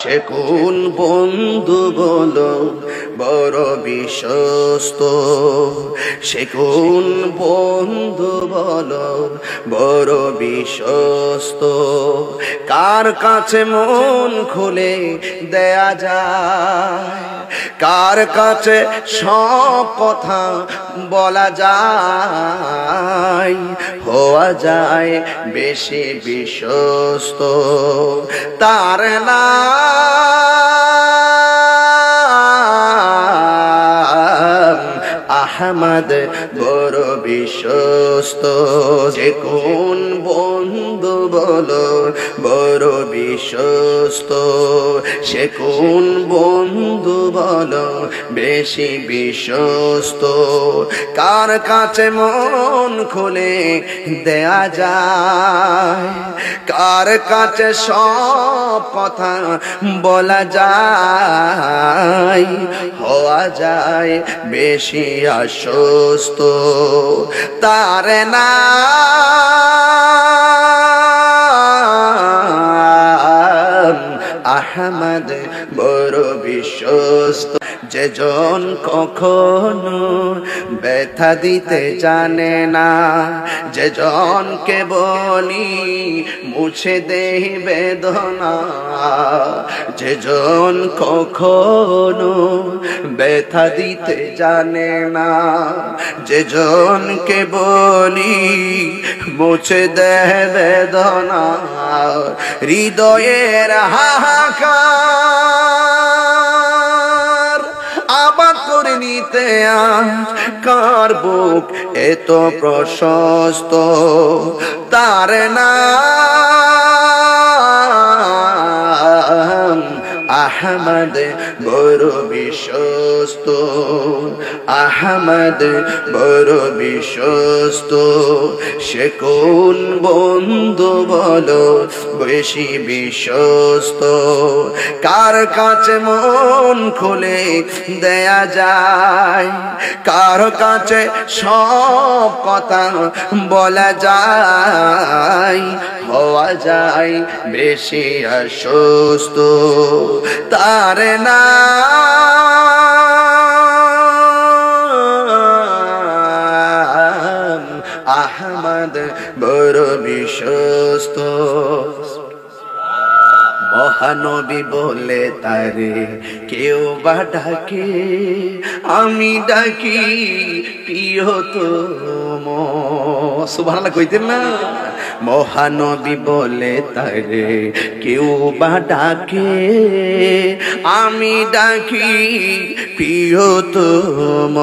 সে কোন বন্ধু বলো বড় বিশ্বস্ত, সে কোন বন্ধু বলো বড় বিশ্বস্ত, কার কাছে মন খুলে দেয়া যায়, কার কাছে সব কথা বলা যায়, হওয়া যায় বেশি বিশ্বস্ত। তার নাম আহমদ বড় বিশ্বস্ত। যে কোন বন্ধু বলো বড় বিশ্বস্ত, সে কোন বন্ধু বলো বেশি বিশ্বস্ত, কার কাছে মন খুলে দেয়া যায়, কার কাছে সব কথা বলা যায়, হওয়া যায় বেশি আশ্বস্ত। তার নাম আহমদ বড় বিশ্বস্ত। যেজন কখনো ব্যথা দিতে জানে না, যেজনকে বলি মুছে দেই বেদনা, যেজন কখনো ব্যথা দিতে জানে না, যেজনকে বলি মুছে দেয় বেদনা, হৃদয়ের হাহাকার আবাদ করে নিতে আজ কার বুক এত প্রশস্ত। তার নাম আহমদ বড় বিশ্বস্ত, আহমদ বড় বিশ্বস্ত। সে কোন বন্ধু বলো বেশি বিশ্বস্ত, কার কাছে মন খুলে দেয়া যায়, কার কাছে সব কথা বলা যায়, হওয়া যায় বেশি আশ্বস্ত। তার নাম আহমদ বড় বিশ্বস্ত। মহানবী বলে তারে কেউ বা ডাকে, আমি ডাকি প্রিয়তম। সুবহানাল্লাহ কইতেন না? মহানবী বলে তারে কেউ বা ডাকে, আমি ডাকি প্রিয়তম।